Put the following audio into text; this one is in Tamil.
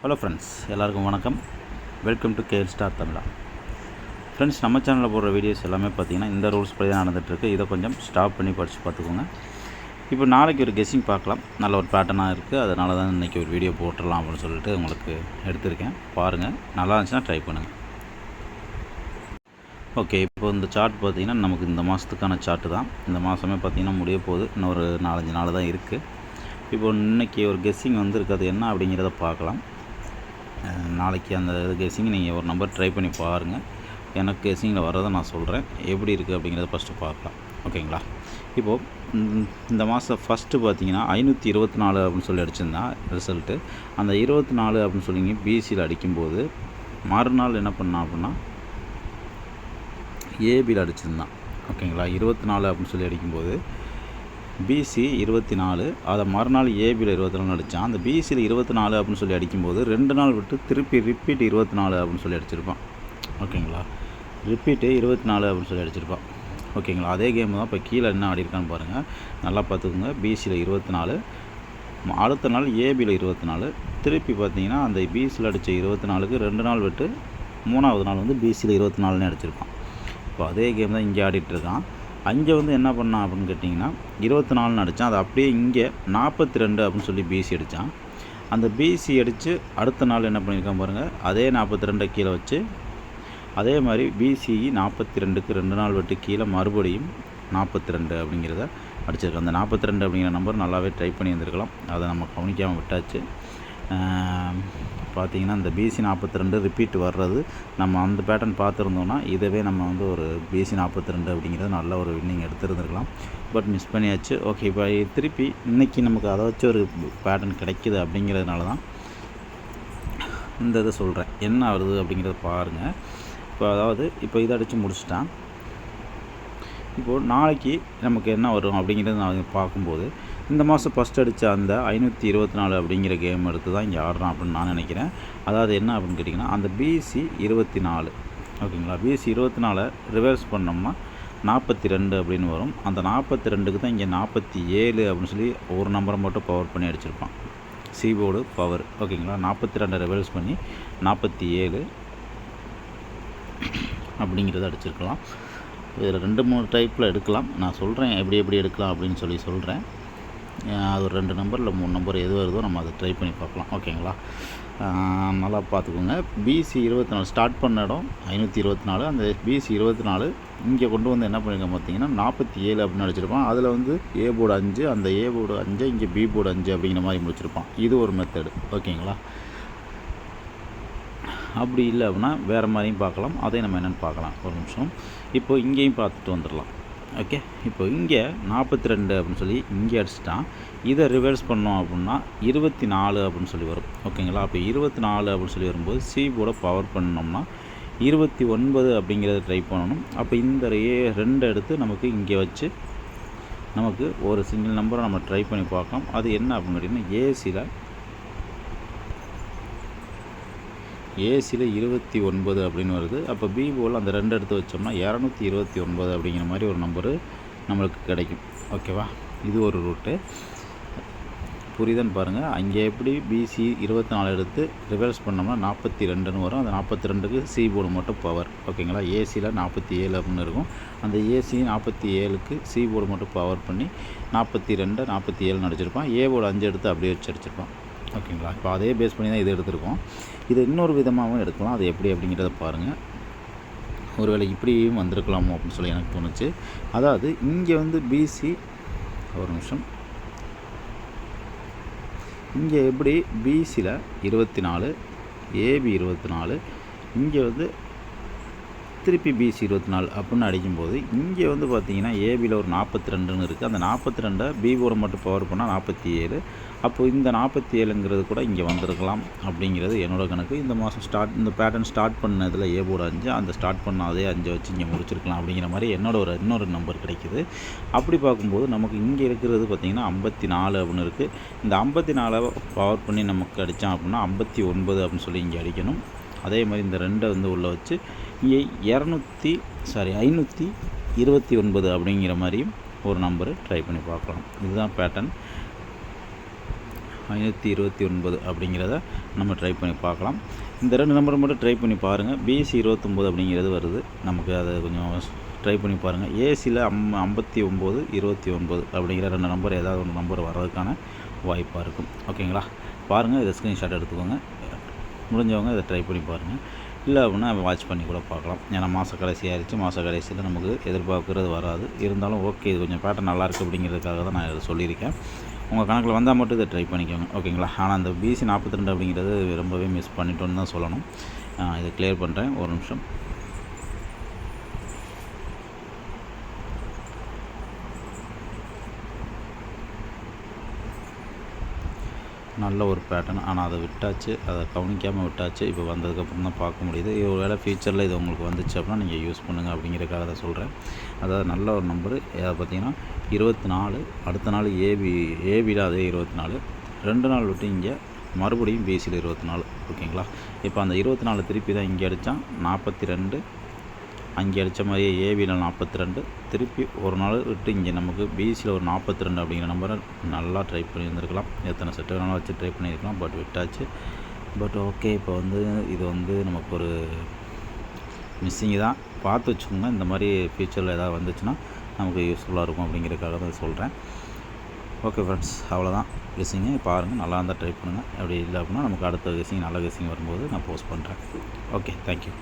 ஹலோ ஃப்ரெண்ட்ஸ், எல்லாருக்கும் வணக்கம். Welcome to KL star Tamizha. Friends, நம்ம சேனலில் போடுற வீடியோஸ் எல்லாமே பார்த்திங்கன்னா இந்த ரூல்ஸ் படி தான் நடந்துகிட்ருக்கு. இதை கொஞ்சம் ஸ்டாப் பண்ணி படித்து பார்த்துக்கோங்க. இப்போ நாளைக்கு ஒரு கெஸ்ஸிங் பார்க்கலாம். நல்ல ஒரு பேட்டர்னாக இருக்குது. அதனால தான் இன்றைக்கி ஒரு வீடியோ போட்டுடலாம் அப்படின்னு சொல்லிட்டு உங்களுக்கு எடுத்திருக்கேன். பாருங்கள், நல்லா இருந்துச்சுன்னா ட்ரை பண்ணுங்கள். ஓகே, இப்போ இந்த சார்ட் பார்த்திங்கன்னா நமக்கு இந்த மாதத்துக்கான சார்ட்டு தான். இந்த மாதமே பார்த்திங்கன்னா முடிய போகுது. இன்னொரு 4-5 நாள் தான் இருக்குது. இப்போ இன்றைக்கி ஒரு கெஸ்ஸிங் வந்துருக்கு. அது என்ன அப்படிங்கிறத பார்க்கலாம். நாளைக்கு அந்த கெஸ்ஸிங் நீங்கள் ஒரு நம்பர் ட்ரை பண்ணி பாருங்கள். எனக்கு கெஸ்ஸிங்கில் வர்றதை நான் சொல்கிறேன். எப்படி இருக்குது அப்படிங்கிறத ஃபஸ்ட்டு பார்க்கலாம். ஓகேங்களா? இப்போது இந்த மாதம் ஃபஸ்ட்டு பார்த்தீங்கன்னா 524 அப்படின்னு சொல்லி அடிச்சிருந்தான் ரிசல்ட்டு. அந்த 24 அப்படின்னு சொல்லி பிசியில் அடிக்கும்போது மறுநாள் என்ன பண்ணான் அப்படின்னா ஏபியில் அடிச்சிருந்தான். ஓகேங்களா? 24 அப்படின்னு சொல்லி அடிக்கும்போது பிசி 24, அதை மறுநாள் ஏபியில் 24 அடித்தான். அந்த பிசியில் 24 அப்படின்னு சொல்லி அடிக்கும்போது 2 நாள் விட்டு திருப்பி ரிப்பீட் 24 அப்படின்னு சொல்லி அடிச்சிருப்பான். ஓகேங்களா? ரிப்பீட்டு 24 அப்படின்னு சொல்லி அடிச்சிருப்பான். ஓகேங்களா? அதே கேம் தான் இப்போ கீழே என்ன ஆடிருக்கான்னு பாருங்கள். நல்லா பார்த்துக்கோங்க. பிசியில் 24, அடுத்த நாள் ஏபியில் 24, திருப்பி பார்த்தீங்கன்னா அந்த பிசியில் அடித்த 24க்கு 2 நாள் விட்டு 3வது நாள் வந்து பிசியில் 24ன்னு அடிச்சிருப்பான். இப்போ அதே கேம் தான் இங்கே ஆடிட்டுருக்கான். அங்கே வந்து என்ன பண்ணான் அப்படின்னு கேட்டிங்கன்னா 24ன்னு அடித்தான். அது அப்படியே இங்கே 42 அப்படின்னு சொல்லி பிசி அடித்தான். அந்த பிசி அடித்து அடுத்த நாள் என்ன பண்ணியிருக்கான் பாருங்கள். அதே 42 கீழே வச்சு அதே மாதிரி பிசி 42க்கு 2 நாள் விட்டு கீழே மறுபடியும் 42 அப்படிங்கிறத அடிச்சிருக்கான். அந்த 42 அப்படிங்கிற நம்பர் நல்லாவே ட்ரை பண்ணி வந்திருக்கலாம். அதை நம்ம கவனிக்காமல் விட்டாச்சு. பார்த்திங்கன்னா இந்த பிசி 42 ரிப்பீட் வர்றது நம்ம அந்த பேட்டர்ன் பார்த்துருந்தோன்னா இதவே நம்ம வந்து ஒரு பிசி 42 அப்படிங்கிறது நல்ல ஒரு வின்னிங் எடுத்துருந்துருக்கலாம். பட் மிஸ் பண்ணியாச்சு. ஓகே, இப்போ திருப்பி இன்றைக்கி நமக்கு அதை வச்சு ஒரு பேட்டர்ன் கிடைக்கிது அப்படிங்கிறதுனால தான் இந்த இதை சொல்கிறேன். என்ன வருது அப்படிங்கிறத பாருங்கள். இப்போ அதாவது இப்போ இதை அடித்து முடிச்சிட்டான். இப்போது நாளைக்கு நமக்கு என்ன வரும் அப்படிங்கிறத நான் பார்க்கும்போது இந்த மாதம் ஃபஸ்ட் அடித்த அந்த 524 அப்படிங்கிற கேம் எடுத்து தான் இங்கே ஆடுறான் அப்படின்னு நான் நினைக்கிறேன். அதாவது என்ன அப்படின்னு கேட்டிங்கன்னா அந்த பிசி 24, ஓகேங்களா? பிசி 24 ரிவர்ஸ் பண்ணோம்னா 42 அப்படின்னு வரும். அந்த 42க்கு தான் இங்கே 47 அப்படின்னு சொல்லி ஒரு நம்பரை மட்டும் பவர் பண்ணி அடிச்சிருப்பான். சீபோர்டு பவர். ஓகேங்களா? 42 ரிவர்ஸ் பண்ணி 47 அப்படிங்கிறத அடிச்சிருக்கலாம். இதில் 2-3 டைப்பில் எடுக்கலாம். நான் சொல்கிறேன் எப்படி எடுக்கலாம் அப்படின்னு சொல்லி சொல்கிறேன். அது ஒரு 2 நம்பர் இல்லை 3 நம்பர் எது வருதோ நம்ம அதை ட்ரை பண்ணி பார்க்கலாம். ஓகேங்களா? நல்லா பார்த்துக்கோங்க. பிசி 24 ஸ்டார்ட் பண்ண இடம் 524. அந்த பிசி 24 இங்கே கொண்டு வந்து என்ன பண்ணியிருக்கேன் பார்த்தீங்கன்னா 47 அப்படின்னு அடிச்சிருப்பான். அதில் வந்து ஏ போர்டு 5, அந்த ஏ போர்டு 5 இங்கே பி போர்டு 5 அப்படிங்கிற மாதிரி முடிச்சிருப்பான். இது ஒரு மெத்தடு. ஓகேங்களா? அப்படி இல்லை அப்படின்னா வேறு மாதிரியும் பார்க்கலாம். அதே நம்ம என்னென்னு பார்க்கலாம். ஒரு நிமிஷம். இப்போது இங்கேயும் பார்த்துட்டு வந்துடலாம். ஓகே, இப்போ இங்கே 42 அப்படின்னு சொல்லி இங்கே அடிச்சிட்டான். இதை ரிவர்ஸ் பண்ணோம் அப்படின்னா 24 அப்படின்னு சொல்லி வரும். ஓகேங்களா? அப்போ 24 அப்படின்னு சொல்லி வரும்போது சி போர்டை பவர் பண்ணோம்னா 29 அப்படிங்கிறத ட்ரை பண்ணணும். அப்போ இந்த 2 எடுத்து நமக்கு இங்கே வச்சு நமக்கு ஒரு சிங்கிள் நம்பரை நம்ம ட்ரை பண்ணி பார்க்கலாம். அது என்ன அப்படின்னு கேட்டிங்கன்னா ஏசியில் 29 அப்படின்னு வருது. அப்போ பி போல் அந்த 2 எடுத்து வச்சோம்னா 229 அப்படிங்கிற மாதிரி ஒரு நம்பரு நம்மளுக்கு கிடைக்கும். ஓகேவா? இது ஒரு ரூட்டு. புரியுதுன்னு பாருங்கள். அங்கே எப்படி பிசி 24 எடுத்து ரிவர்ஸ் பண்ணோம்னா 42ன்னு வரும். அந்த 42க்கு சி போர்டு மட்டும் பவர். ஓகேங்களா? ஏசியில் 47 அப்படின்னு இருக்கும். அந்த ஏசி 47க்கு சி போர்டு மட்டும் பவர் பண்ணி 42 47 அடிச்சிருப்பான். ஏ போர்டு 5 எடுத்து அப்படியே வச்சு அடிச்சிருப்பான். ஓகேங்களா? இப்போ அதே பேஸ் பண்ணி தான் இது எடுத்திருக்கோம். இது இன்னொரு விதமாகவும் எடுக்கலாம். அது எப்படி அப்படிங்கிறத பாருங்கள். ஒருவேளை இப்படியும் வந்திருக்கலாமோ அப்படின்னு சொல்லி எனக்கு தோணுச்சு. அதாவது இங்கே வந்து பிசி ஒரு நிமிஷம். இங்கே எப்படி பிசியில் 24, ஏபி 24, இங்கே வந்து திருப்பி பிசி 24 அப்படின்னு அடிக்கும்போது இங்கே வந்து பார்த்திங்கன்னா ஏபியில் ஒரு 42ன்னு இருக்குது. அந்த 42 பி போர்டை மட்டும் பவர் பண்ணால் 47. அப்போது இந்த 47ங்கிறது கூட இங்கே வந்திருக்கலாம் அப்படிங்கிறது என்னோடய கணக்கு. இந்த மாதம் இந்த பேட்டர்ன் ஸ்டார்ட் பண்ணதில் ஏ போர்டு 5, அந்த ஸ்டார்ட் பண்ண அதே 5 வச்சு இங்கே முடிச்சிருக்கலாம் அப்படிங்கிற மாதிரி இன்னொரு நம்பர் கிடைக்கிது. அப்படி பார்க்கும்போது நமக்கு இங்கே இருக்கிறது பார்த்திங்கன்னா 54 அப்படின்னு இருக்குது. இந்த 54 பவர் பண்ணி நமக்கு அடித்தான் அப்படின்னா 59 அப்படின்னு சொல்லி இங்கே அடிக்கணும். அதே மாதிரி இந்த 2 வந்து உள்ளே வச்சு இங்கே 529 அப்படிங்கிற மாதிரியும் ஒரு நம்பரு ட்ரை பண்ணி பார்க்கலாம். இதுதான் பேட்டர்ன். 529 அப்படிங்கிறத நம்ம ட்ரை பண்ணி பார்க்கலாம். இந்த 2 நம்பர் மட்டும் ட்ரை பண்ணி பாருங்கள். பிசி 29 அப்படிங்கிறது வருது. நமக்கு அதை கொஞ்சம் ட்ரை பண்ணி பாருங்கள். ஏசியில் 59 29 அப்படிங்கிற 2 நம்பர் ஏதாவது ஒரு நம்பர் வர்றதுக்கான வாய்ப்பாக இருக்கும். ஓகேங்களா? பாருங்கள், இதை ஸ்க்ரீன்ஷாட் எடுத்துக்கோங்க. முடிஞ்சவங்க இதை ட்ரை பண்ணி பாருங்கள். இல்லை அப்படின்னா வாட்ச் பண்ணி கூட பார்க்கலாம். ஏன்னா மாத கடைசி ஆயிடுச்சு. மாத கடைசியில் நமக்கு எதிர்பார்க்குறது வராது. இருந்தாலும் ஓகே, இது கொஞ்சம் பேட்டர்ன் நல்லாயிருக்கு அப்படிங்கிறதுக்காக தான் நான் இதை சொல்லியிருக்கேன். உங்கள் கணக்கில் வந்தால் மட்டும் இதை ட்ரை பண்ணிக்கோங்க. ஓகேங்களா? ஆனால் அந்த பிசி 42 அப்படிங்கிறது ரொம்பவே மிஸ் பண்ணிட்டோன்னு தான் சொல்லணும். இதை கிளியர் பண்ணுறேன், ஒரு நிமிஷம். நல்ல ஒரு பேட்டர்ன், ஆனால் அதை விட்டாச்சு, அதை கவனிக்காமல் விட்டாச்சு. இப்போ வந்ததுக்கப்புறம் தான் பார்க்க முடியுது. ஒரு வேளை ஃபியூச்சரில் இது உங்களுக்கு வந்துச்சு அப்படின்னா நீங்கள் யூஸ் பண்ணுங்கள் அப்படிங்கிறதுக்காக தான் சொல்கிறேன். அதாவது நல்ல ஒரு நம்பரு. அதை பார்த்தீங்கன்னா 24, அடுத்த நாள் ஏபியில் அதே 24, 2 நாள் விட்டு இங்கே மறுபடியும் பிசியில் 24. ஓகேங்களா? இப்போ அந்த 24 திருப்பி தான் இங்கே அடித்தான் 42, அங்கே அடித்த மாதிரியே ஏபியில் 42, திருப்பி ஒரு நாள் விட்டு இங்கே நமக்கு பிசியில் ஒரு 42 அப்படிங்கிற நம்பரை நல்லா ட்ரை பண்ணியிருந்துருக்கலாம். எத்தனை செட்டு வேணாலும் வச்சு ட்ரை பண்ணியிருக்கலாம், பட் விட்டாச்சு. பட் ஓகே, இப்போ இது நமக்கு ஒரு மிஸ்ஸிங்கு தான். பார்த்து வச்சுக்கோங்க. இந்த மாதிரி ஃபியூச்சரில் ஏதாவது வந்துச்சுன்னா நமக்கு யூஸ்ஃபுல்லாக இருக்கும் அப்படிங்கிறதுக்காக தான் சொல்கிறேன். ஓகே ஃப்ரெண்ட்ஸ், அவ்வளோதான். கெஸ்ஸிங்கு பாருங்கள், நல்லா இருந்தால் ட்ரை பண்ணுங்கள். அப்படி இல்லை அப்படின்னா நமக்கு அடுத்த கெஸ்ஸிங் நல்ல கெஸ்ஸிங் வரும்போது நான் போஸ்ட் பண்ணுறேன். Okay, thank you.